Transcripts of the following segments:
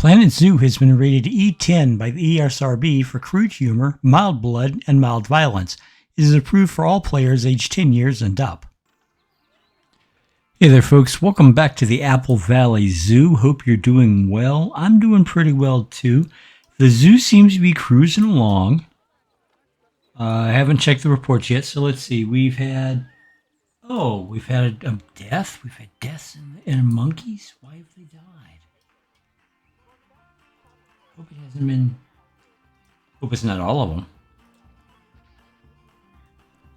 Planet Zoo has been rated E10 by the ESRB for crude humor, mild blood, and mild violence. It is approved for all players aged 10 years and up. Hey there, folks. Welcome back to the Apple Valley Zoo. Hope you're doing well. I'm doing pretty well, too. The zoo seems to be cruising along. I haven't checked the reports yet, so let's see. We've had a death. We've had deaths in monkeys. Why have they died? Hope it hasn't been. Hope it's not all of them.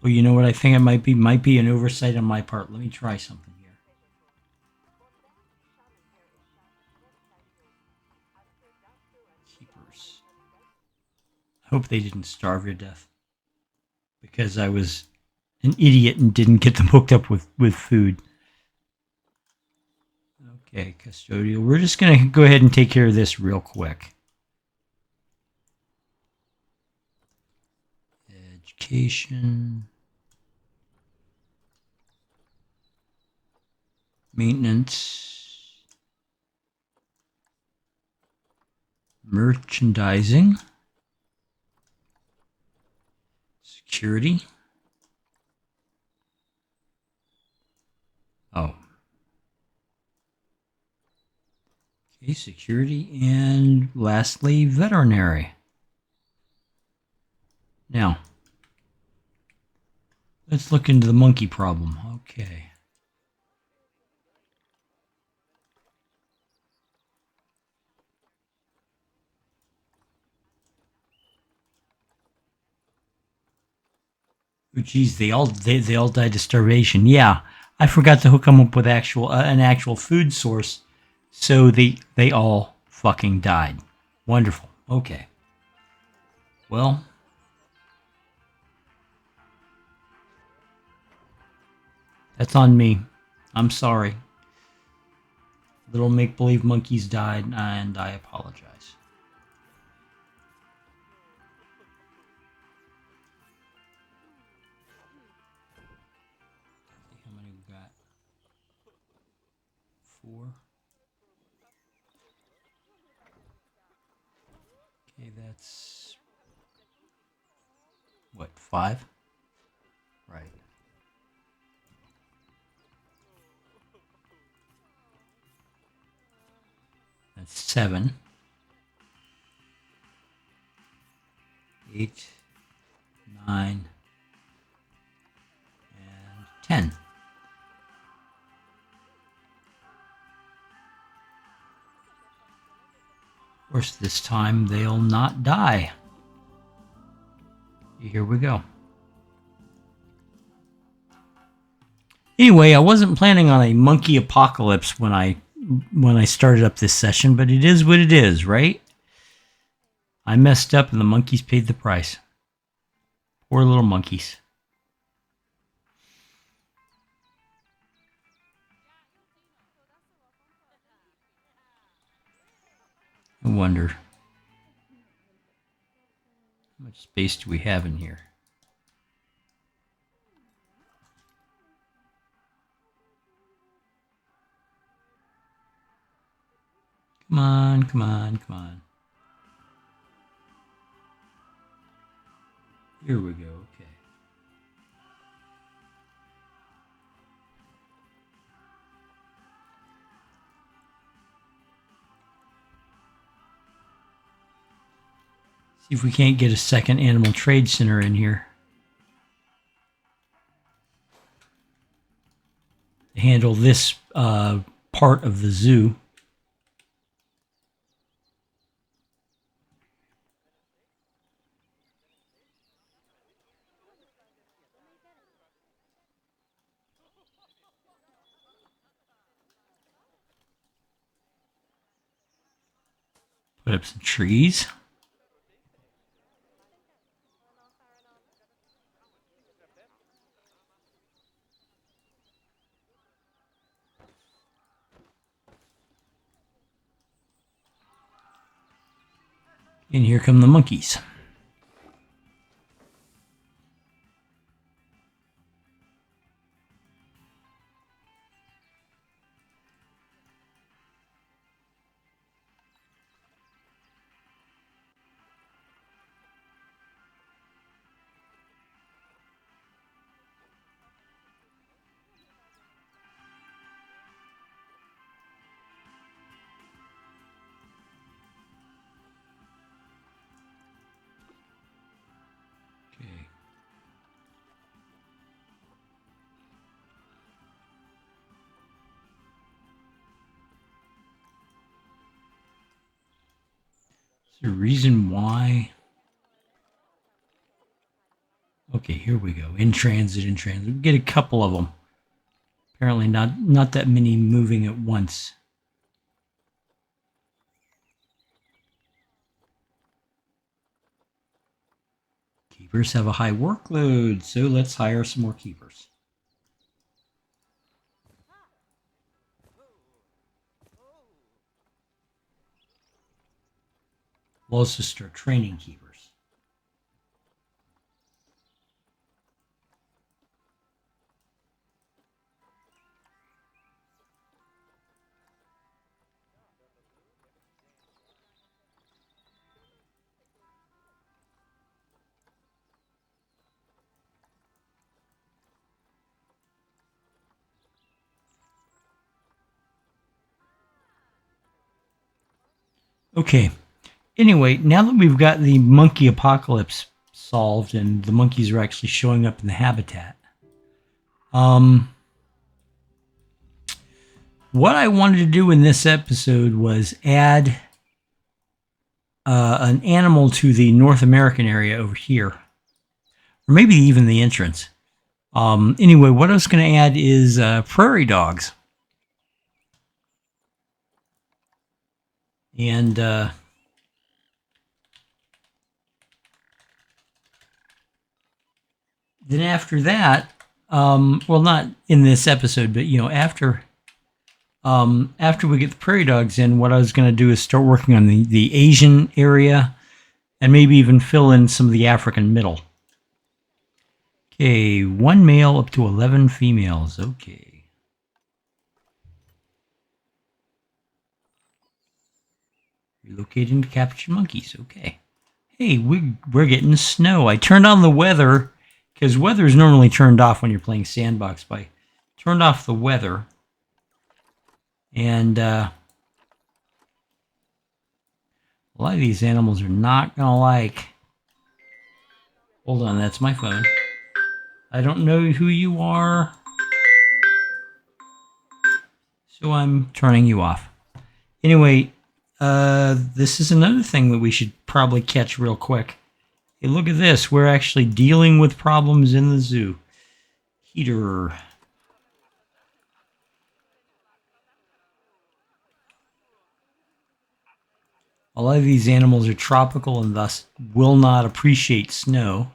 Well, you know what? I think it might be an oversight on my part. Let me try something here. Keepers. I hope they didn't starve to death because I was an idiot and didn't get them hooked up with food. Okay, custodial. We're just gonna go ahead and take care of this real quick. Vegetation, maintenance, merchandising, security. Oh. Okay, security, and lastly, veterinary. Now, let's look into the monkey problem. Okay. Oh, geez, they all died of starvation. Yeah, I forgot to hook them up with an actual food source, so they all fucking died. Wonderful. Okay. Well. That's on me. I'm sorry. Little make-believe monkeys died, and I apologize. See how many we got? 4. Okay, that's what, 5? Right. That's 7, 8, 9, and 10. Of course, this time they'll not die. Here we go. Anyway, I wasn't planning on a monkey apocalypse when I started up this session, but it is what it is, right? I messed up and the monkeys paid the price. Poor little monkeys. I wonder, how much space do we have in here? Come on, come on, come on. Here we go, okay. See if we can't get a second animal trade center in here to handle this part of the zoo. Put up some trees. And here come the monkeys. Okay. Is there a reason why? Okay, here we go. In transit, in transit. We get a couple of them. Apparently not that many moving at once. Keepers have a high workload, so let's hire some more keepers. We'll also start training keepers. Okay. Anyway, now that we've got the monkey apocalypse solved and the monkeys are actually showing up in the habitat, what I wanted to do in this episode was add an animal to the North American area over here, or maybe even the entrance. Anyway, what I was going to add is prairie dogs. And then after that, well, not in this episode, but after we get the prairie dogs in, what I was going to do is start working on the Asian area and maybe even fill in some of the African middle. Okay, 1 male up to 11 females. Okay. Relocating to capture monkeys. Okay. Hey, we're getting snow. I turned on the weather because weather is normally turned off when you're playing Sandbox. But I turned off the weather, and a lot of these animals are not gonna like. Hold on, that's my phone. I don't know who you are, so I'm turning you off. Anyway, this is another thing that we should probably catch real quick. Hey, look at this. We're actually dealing with problems in the zoo. Heater. A lot of these animals are tropical and thus will not appreciate snow.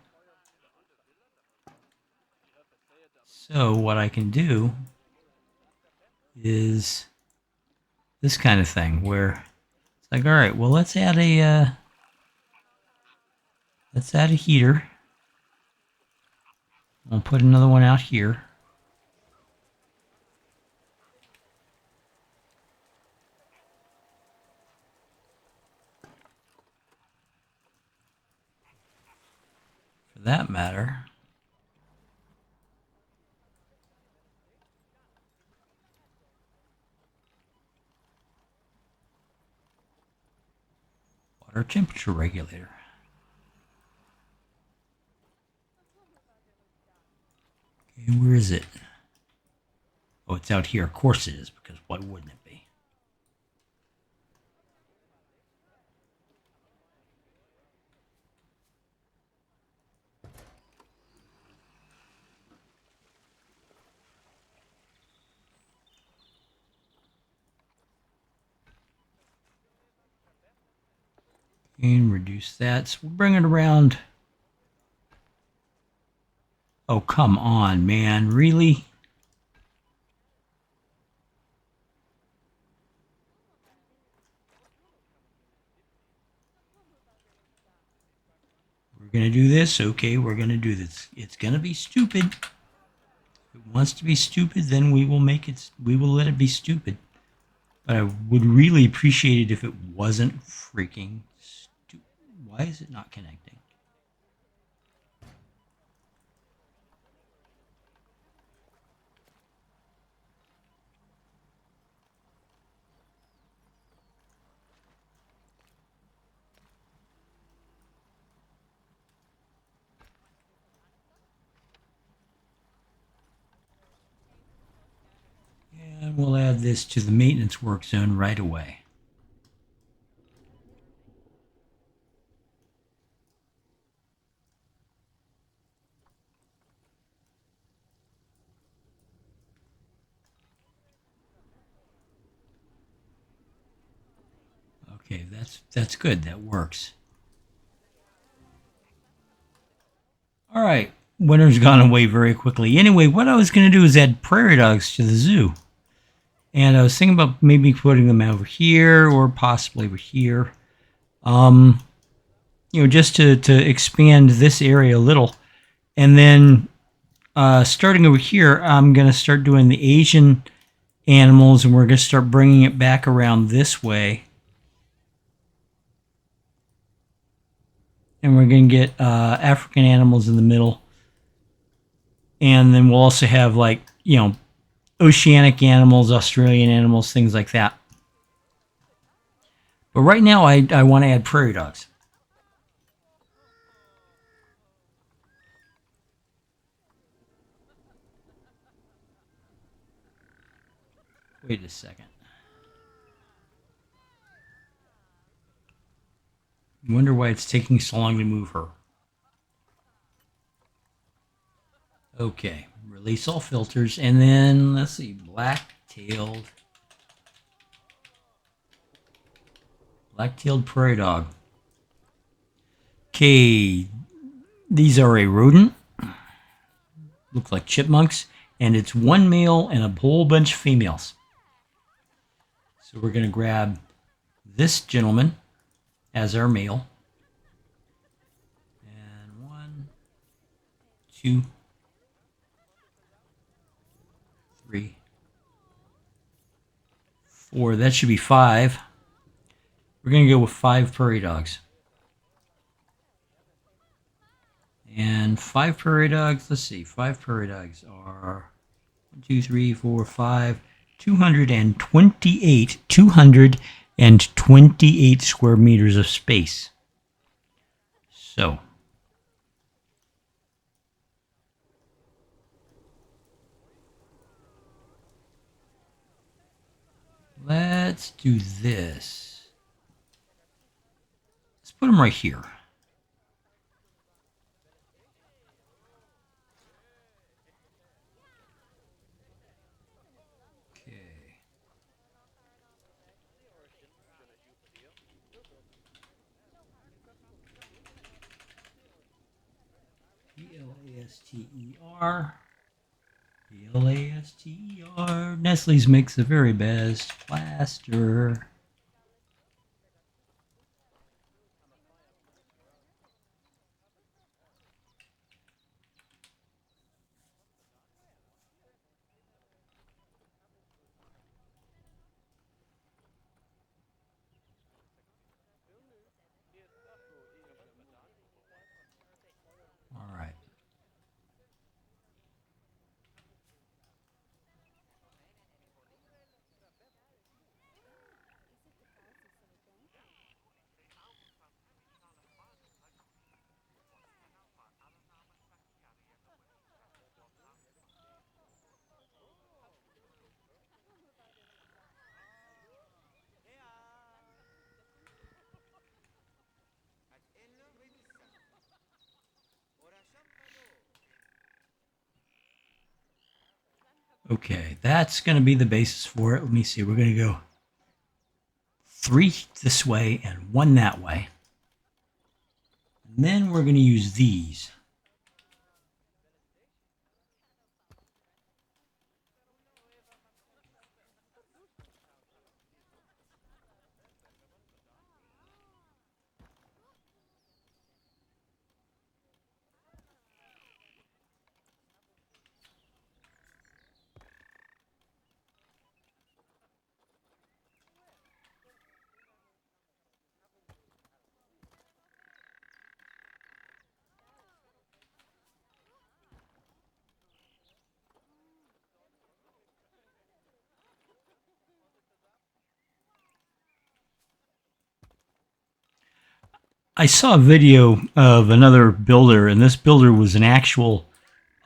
So what I can do is this kind of thing where it's like, all right, well, let's add a heater. I'll put another one out here. For that matter. Water temperature regulator. Okay, where is it? Oh, it's out here. Of course it is, because why wouldn't it be? And reduce that. So we'll bring it around. Oh, come on, man. Really? going to do this. Okay, we're going to do this. It's going to be stupid. If it wants to be stupid, then we will make it. We will let it be stupid. But I would really appreciate it if it wasn't freaking stupid. Why is it not connecting? And we'll add this to the maintenance work zone right away. Okay, that's good. That works. All right, winter's gone away very quickly. Anyway, what I was going to do is add prairie dogs to the zoo. And I was thinking about maybe putting them over here or possibly over here. Just to expand this area a little. And then starting over here, I'm going to start doing the Asian animals, and we're going to start bringing it back around this way. And we're going to get African animals in the middle. And then we'll also have, like, oceanic animals, Australian animals, things like that. But right now, I want to add prairie dogs. Wait a second. I wonder why it's taking so long to move her. Okay, release all filters, and then let's see, black-tailed prairie dog. Okay, these are a rodent. Look like chipmunks, and it's one male and a whole bunch of females. So we're going to grab this gentleman as our male. And 1, 2, 3, 4. That should be 5. We're going to go with 5 prairie dogs. And 5 prairie dogs, let's see, 5 prairie dogs are 1, 2, 3, 4, 5, 228 square meters of space. So let's do this. Let's put them right here. P-L-A-S-T-E-R. P-L-A-S-T-E-R. Nestle's makes the very best plaster. All right. Okay, that's going to be the basis for it. Let me see. We're going to go 3 this way and 1 that way. And then we're going to use these. I saw a video of another builder, and this builder was an actual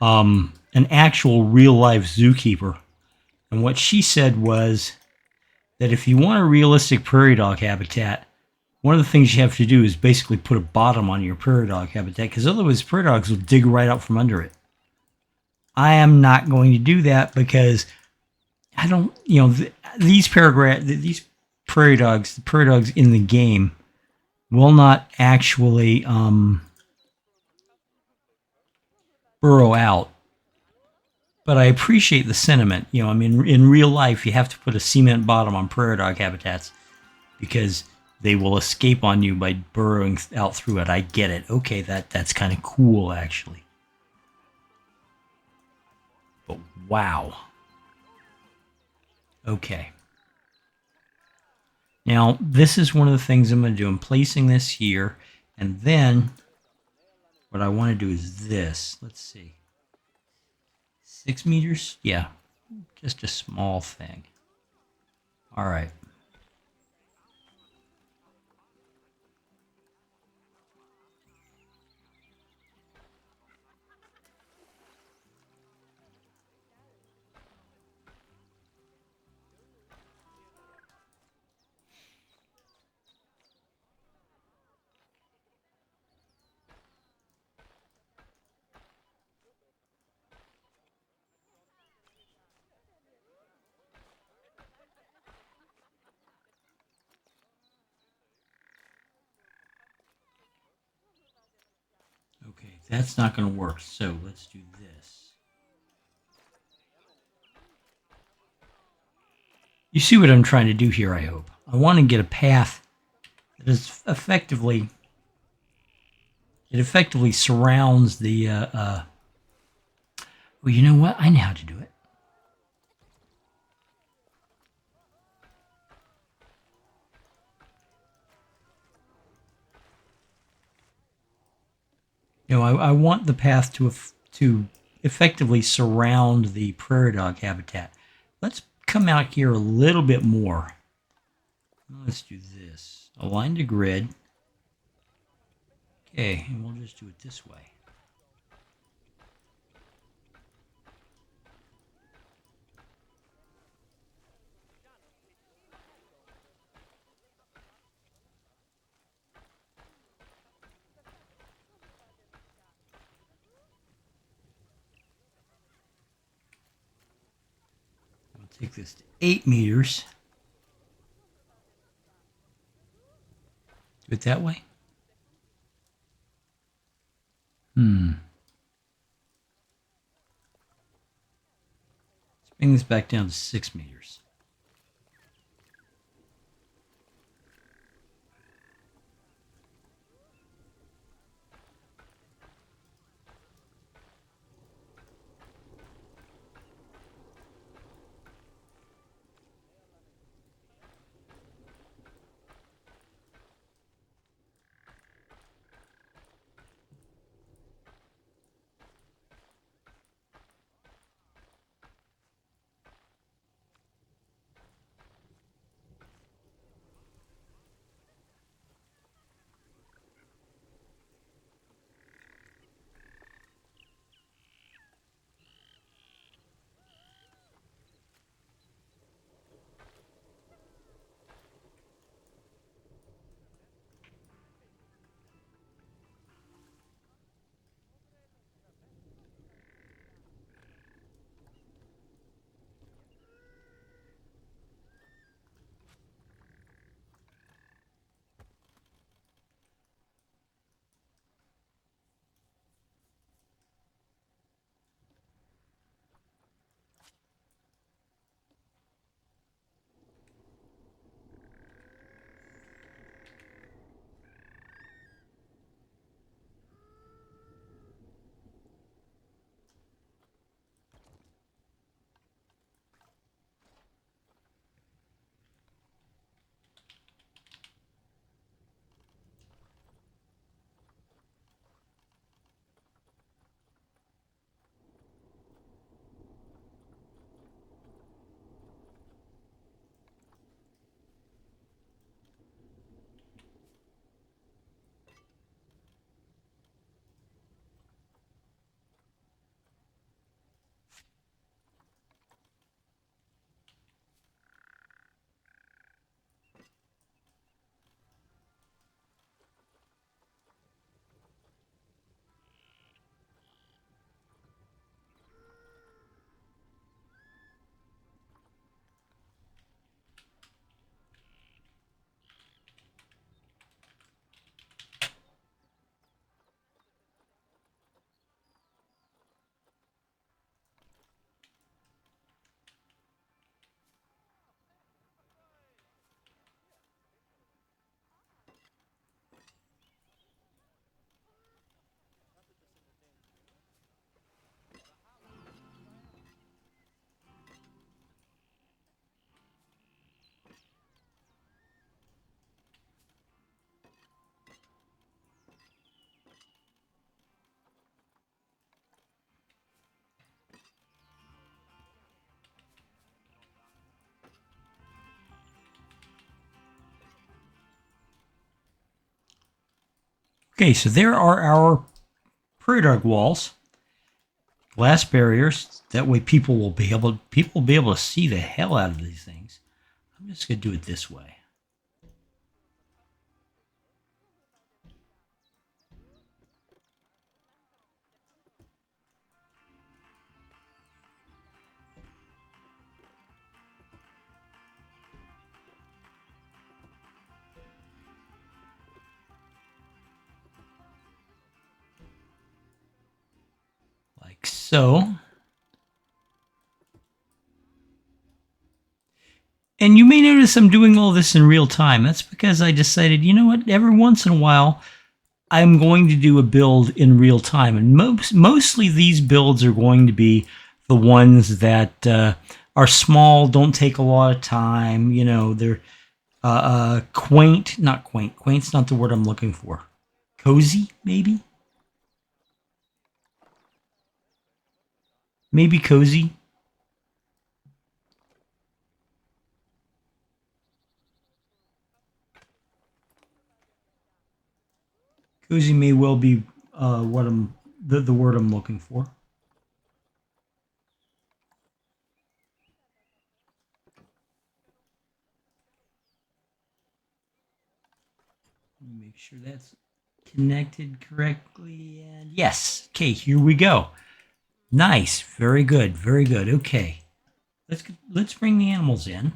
real life zookeeper. And what she said was that if you want a realistic prairie dog habitat, one of the things you have to do is basically put a bottom on your prairie dog habitat, because otherwise prairie dogs will dig right out from under it. I am not going to do that because I don't, these prairie dogs, the prairie dogs in the game will not actually burrow out. But I appreciate the sentiment. I mean, in real life, you have to put a cement bottom on prairie dog habitats because they will escape on you by burrowing out through it. I get it. Okay, that's kind of cool, actually. But wow. Okay. Now, this is one of the things I'm going to do. I'm placing this here, and then what I want to do is this. Let's see. 6 meters? Yeah, just a small thing. All right. Okay, that's not going to work. So let's do this. You see what I'm trying to do here, I hope. I want to get a path that is effectively, it effectively surrounds the, well, you know what? I know how to do it. I want the path to effectively surround the prairie dog habitat. Let's come out here a little bit more. Let's do this. Align to grid. Okay, and we'll just do it this way. I'll take this to 8 meters. Do it that way. Let's bring this back down to 6 meters. Okay, so there are our prairie dog walls, glass barriers. That way, people will be able to see the hell out of these things. I'm just gonna do it this way. Like so. And you may notice I'm doing all this in real time. That's because I decided, you know what, every once in a while, I'm going to do a build in real time. And mostly these builds are going to be the ones that are small, don't take a lot of time. You know, they're quaint, not quaint. Quaint's not the word I'm looking for. Cozy, maybe? Maybe cozy. Cozy may well be what I'm the word I'm looking for. Make sure that's connected correctly. And yes, okay, here we go. Nice, very good, very good. Okay, let's bring the animals in.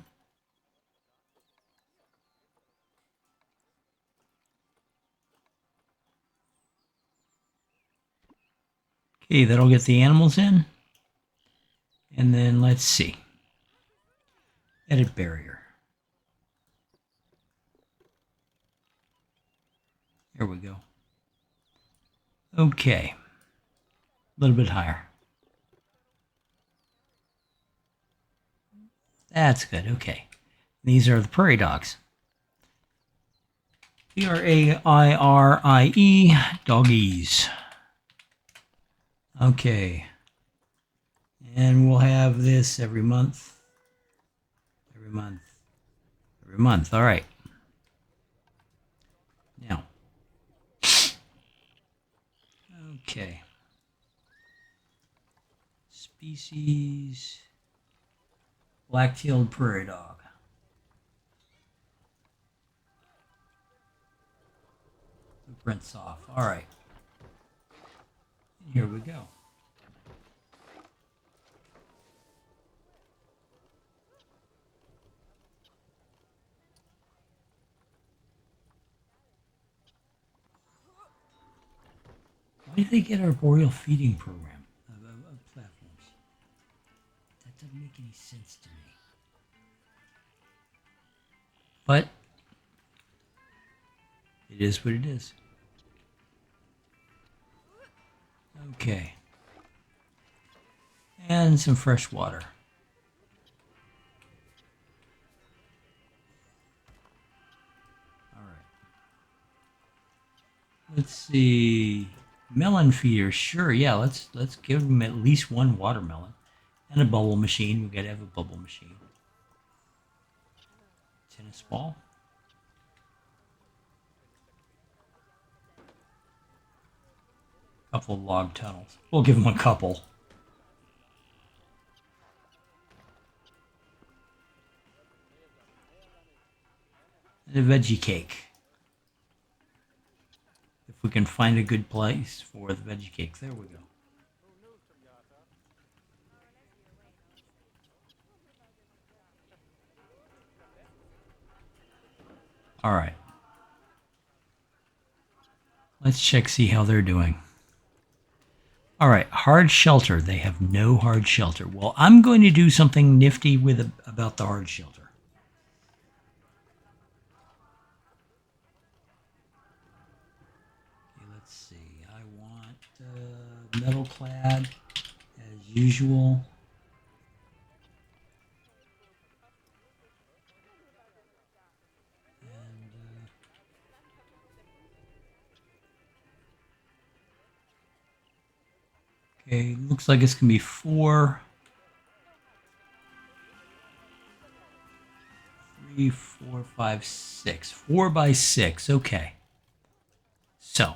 Okay, that'll get the animals in. And then let's see. Edit barrier. There we go. Okay. A little bit higher. That's good. Okay. These are the prairie dogs. P-R-A-I-R-I-E, doggies. Okay. And we'll have this every month. Every month. Every month. All right. Now. Okay. Species. Black-tailed prairie dog. Blueprints off. All right. Here we go. Why did they get our boreal feeding program of platforms? That doesn't make any sense to me. But it is what it is. Okay. And some fresh water. All right. Let's see. Melon feeder, sure. Yeah, let's give them at least one watermelon and a bubble machine. We gotta have a bubble machine. Tennis ball. Couple of log tunnels. We'll give them a couple. And a veggie cake. If we can find a good place for the veggie cake. There we go. All right. Let's check, see how they're doing. All right, hard shelter. They have no hard shelter. Well, I'm going to do something nifty about the hard shelter. Okay, let's see. I want metal clad as usual. Okay, looks like it's going to be 4, 3, 4, 5, 6. 4 by 6. Okay. So,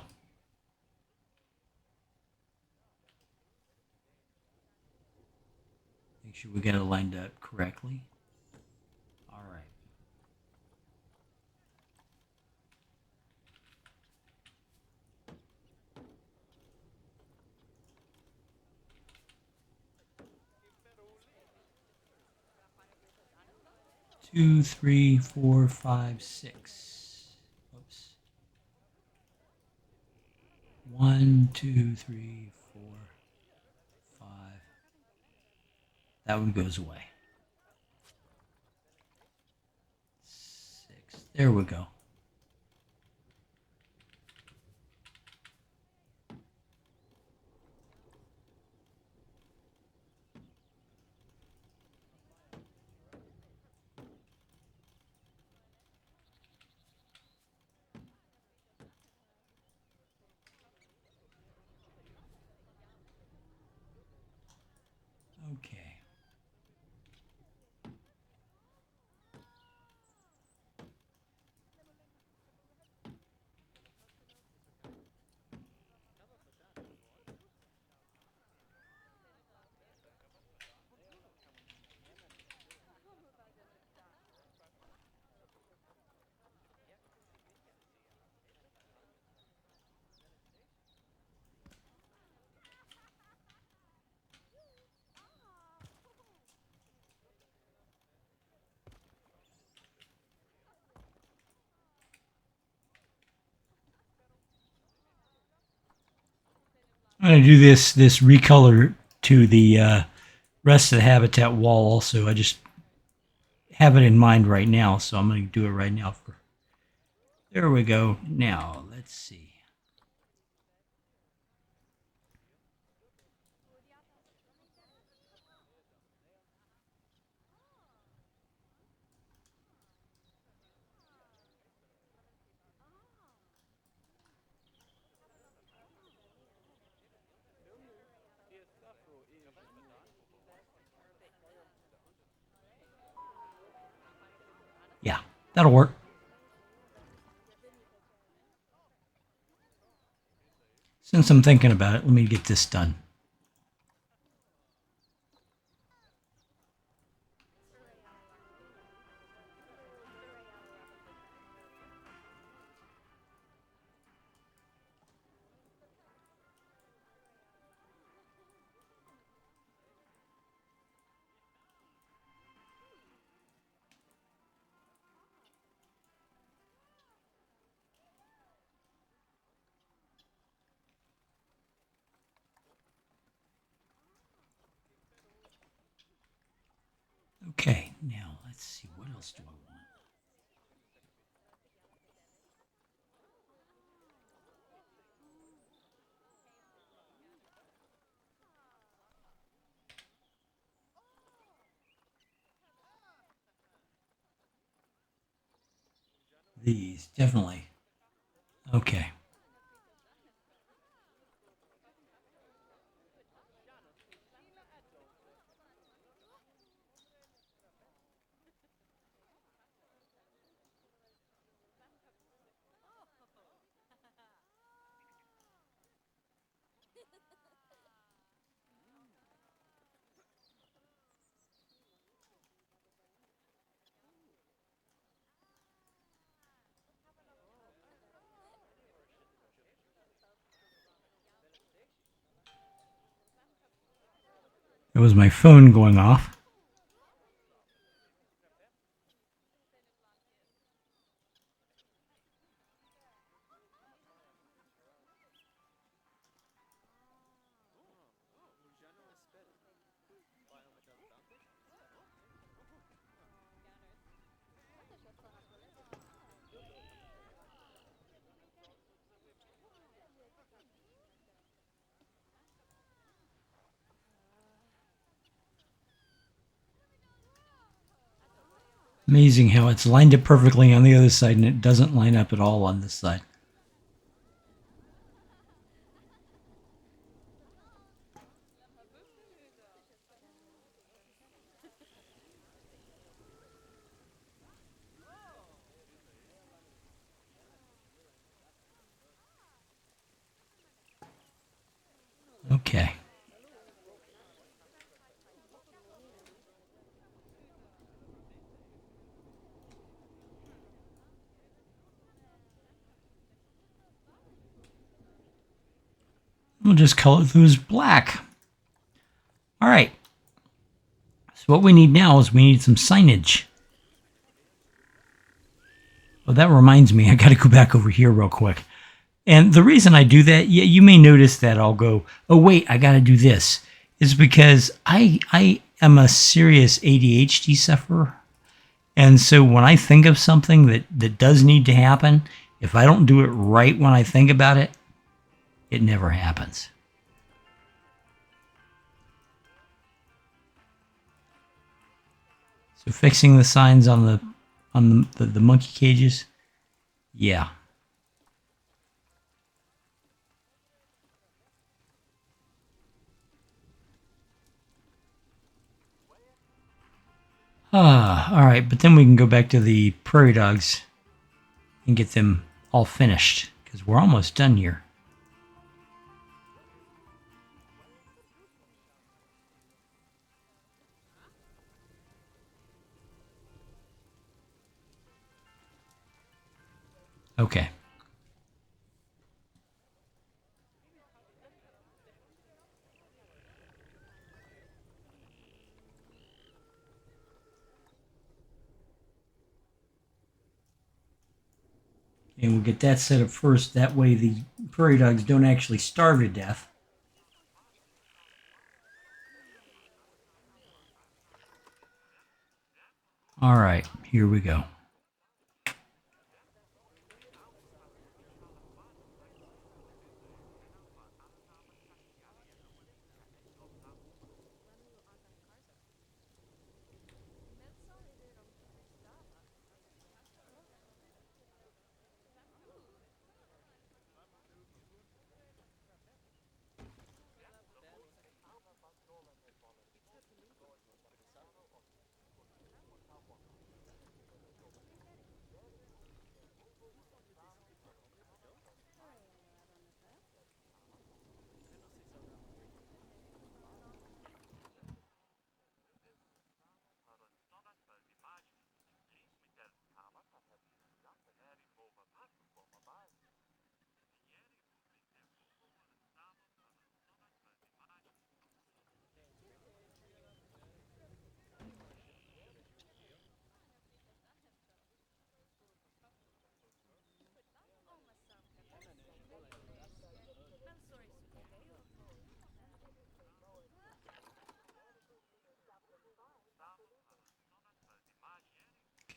sure we got it lined up correctly. All right. Two, three, four, five, six. Oops. 1, 2, 3, 4, 5. That one goes away. 6. There we go. Okay. I'm going to do this recolor to the rest of the habitat wall also. I just have it in mind right now, so I'm going to do it right now. There we go. Now, let's see. Yeah, that'll work. Since I'm thinking about it, let me get this done. Okay, now let's see. What else do I want? These, definitely. Okay. It was my phone going off. Amazing how it's lined up perfectly on the other side and it doesn't line up at all on this side. Okay. We'll just color those black. All right. So what we need now is we need some signage. Well, that reminds me, I got to go back over here real quick. And the reason I do that, yeah, you may notice that I'll go, oh, wait, I got to do this. Is because I am a serious ADHD sufferer. And so when I think of something that does need to happen, if I don't do it right when I think about it, it never happens. So fixing the signs on the monkey cages, yeah. All right, but then we can go back to the prairie dogs and get them all finished because we're almost done here. Okay. And we'll get that set up first. That way the prairie dogs don't actually starve to death. All right, here we go.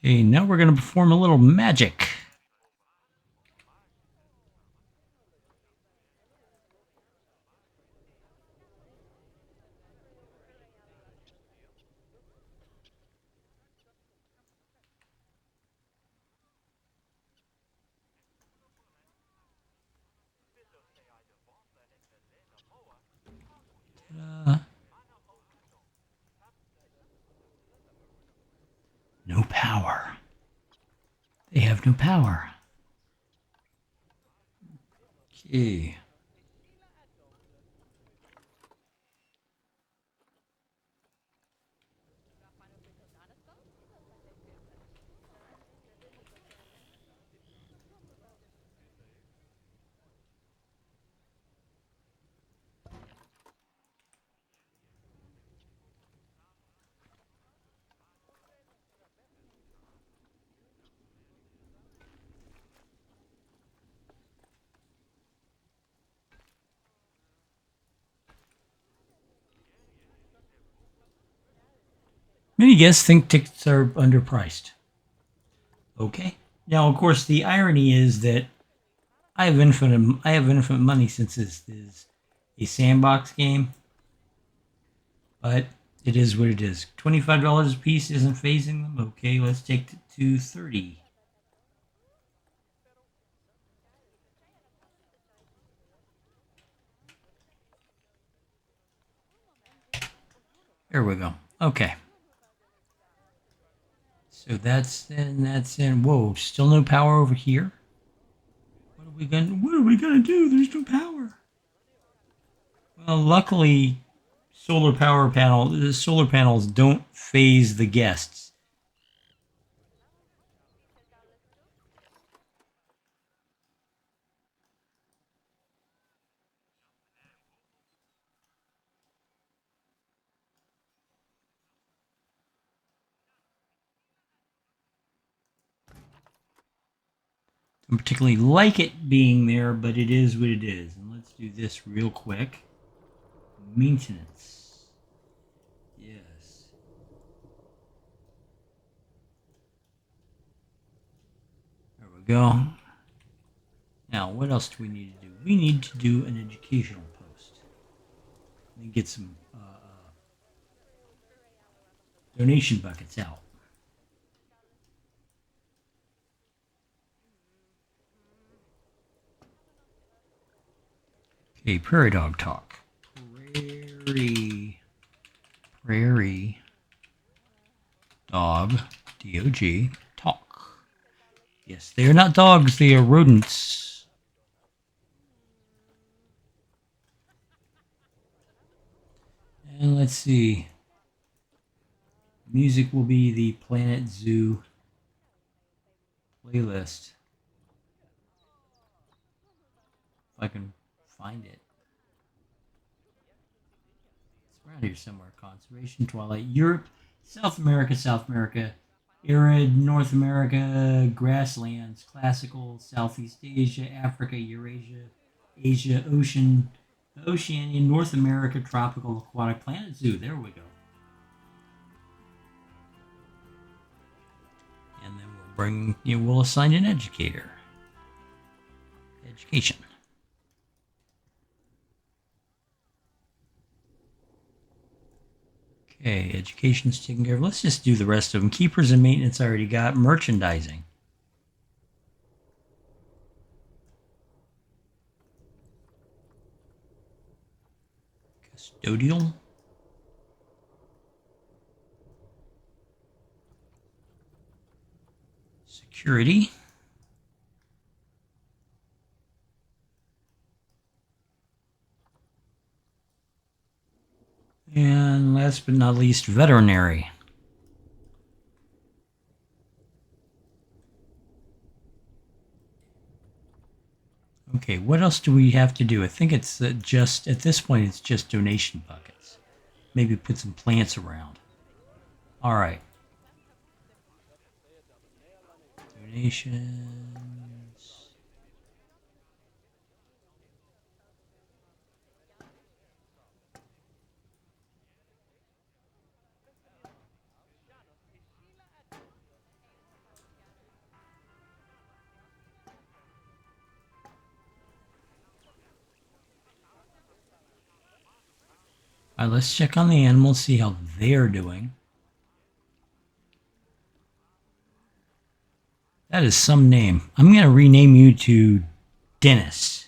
Okay, now we're going to perform a little magic. No power. They have no power. Okay. Many guests think tickets are underpriced. Okay. Now, of course, the irony is that I have infinite money since this is a sandbox game, but it is what it is. $25 a piece isn't phasing them. Okay, let's take it to 30. There we go. Okay. So that's in. Whoa, still no power over here. What are we gonna do? There's no power. Well, luckily, the solar panels don't phase the guests. don't particularly like it being there, but it is what it is. And let's do this real quick. Maintenance. Yes. There we go. Now, what else do we need to do? We need to do an educational post. And get some donation buckets out. Okay, prairie dog talk. Prairie dog, D-O-G, talk. Yes, they are not dogs, they are rodents. And let's see. Music will be the Planet Zoo playlist. If I can find it. It's around here somewhere. Conservation, Twilight, Europe, South America, Arid, North America, Grasslands, Classical, Southeast Asia, Africa, Eurasia, Asia, Ocean, Oceania, North America, Tropical, Aquatic, Planet Zoo. There we go. And then we'll assign an educator. Education. Okay, education's taken care of. Let's just do the rest of them. Keepers and maintenance I already got. Merchandising. Custodial. Security. And last but not least, veterinary. Okay, what else do we have to do? I think it's just, at this point, it's just donation buckets. Maybe put some plants around. All right. Donations. All right, let's check on the animals, see how they're doing. That is some name. I'm going to rename you to Dennis.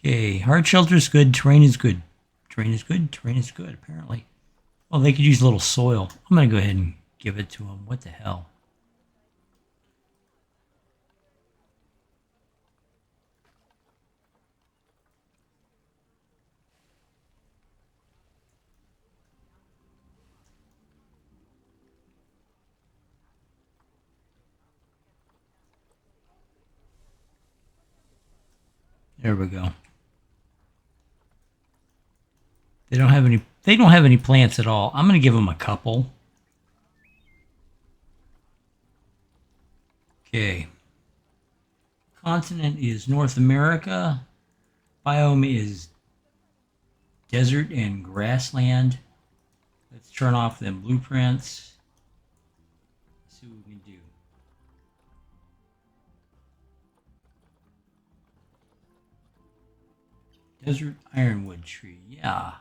Okay, hard shelter is good. Terrain is good. Terrain is good. Terrain is good, apparently. Well, they could use a little soil. I'm going to go ahead and give it to them. What the hell? There we go. They don't have any plants at all. I'm going to give them a couple. Okay. Continent is North America. Biome is desert and grassland. Let's turn off them blueprints. See what we can do. Desert ironwood tree. Yeah.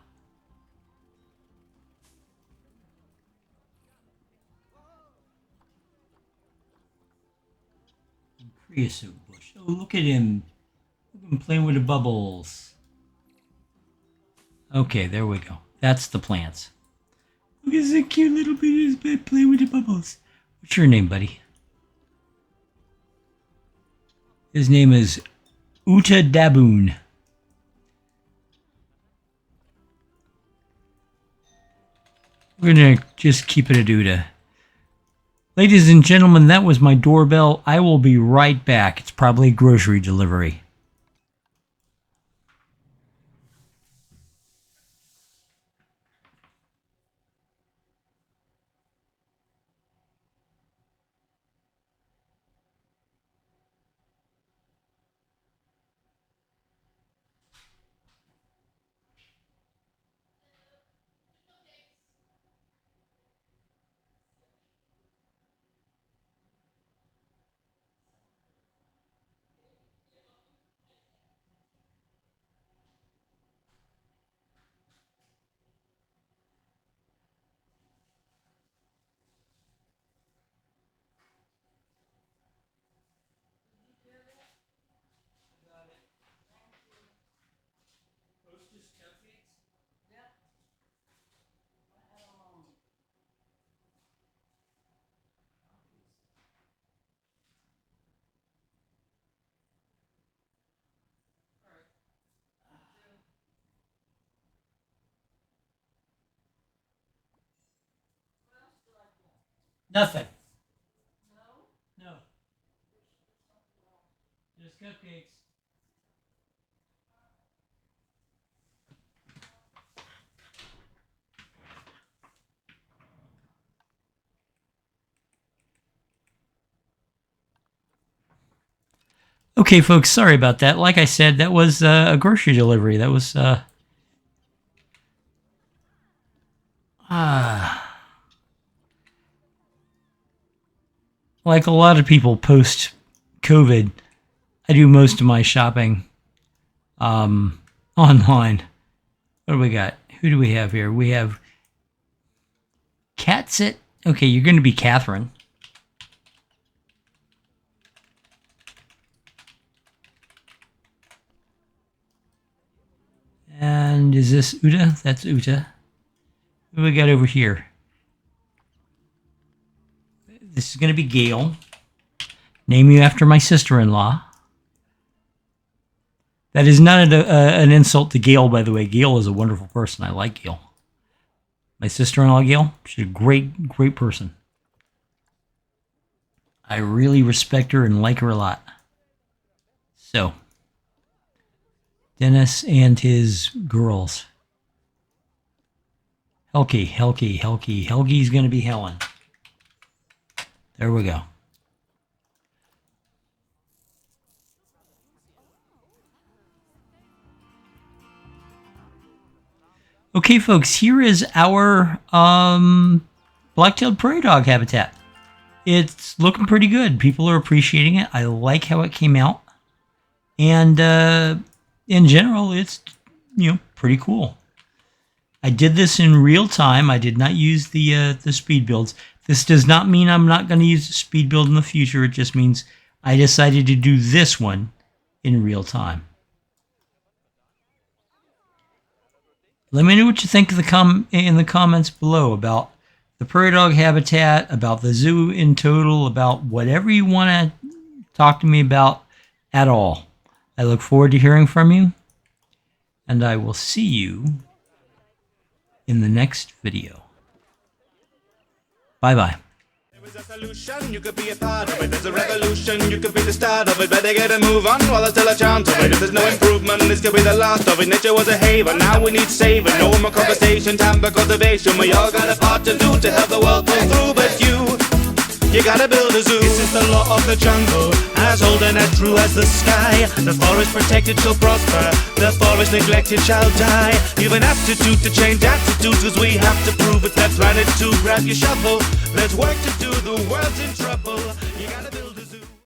Creosote bush. Oh, look at him. Look at him playing with the bubbles. Okay, there we go. That's the plants. Look at this cute little baby playing with the bubbles. What's your name, buddy? His name is Uta Daboon. We're going to just keep it a Uta. Ladies and gentlemen, that was my doorbell. I will be right back. It's probably grocery delivery. Nothing. No. Just cupcakes. Okay, folks, sorry about that. Like I said, that was a grocery delivery. That was like a lot of people post COVID. I do most of my shopping online. What do we got? Who do we have here? We have Catsit. Okay, you're going to be Catherine. And is this Uta? That's Uta. What do we got over here? This is going to be Gail. Name you after my sister-in-law. That is not an insult to Gail, by the way. Gail is a wonderful person. I like Gail. My sister-in-law, Gail, she's a great, great person. I really respect her and like her a lot. So, Dennis and his girls. Helge's going to be Helen. There we go. Okay, folks, here is our black-tailed prairie dog habitat. It's looking pretty good. People are appreciating it. I like how it came out. And in general, it's, pretty cool. I did this in real time. I did not use the speed builds. This does not mean I'm not going to use the speed build in the future. It just means I decided to do this one in real time. Let me know what you think in the comments below about the prairie dog habitat, about the zoo in total, about whatever you want to talk to me about at all. I look forward to hearing from you, and I will see you in the next video. Bye-bye. There's a solution, you could be a part of it. There's a revolution, you could be the start of it. Better get a move on while there's still a chance of it. If there's no improvement, this could be the last of it. Nature was a haven, now we need saving. No more conversation, time for cultivation. We all got a part to do to help the world pull through. But you gotta build a zoo. This is the law of the jungle, as old and as true as the sky. The forest protected shall prosper, the forest neglected shall die. You've an aptitude to change attitudes, cause we have to prove it. That's right, it's to grab your shovel. There's work to do, the world's in trouble. You gotta build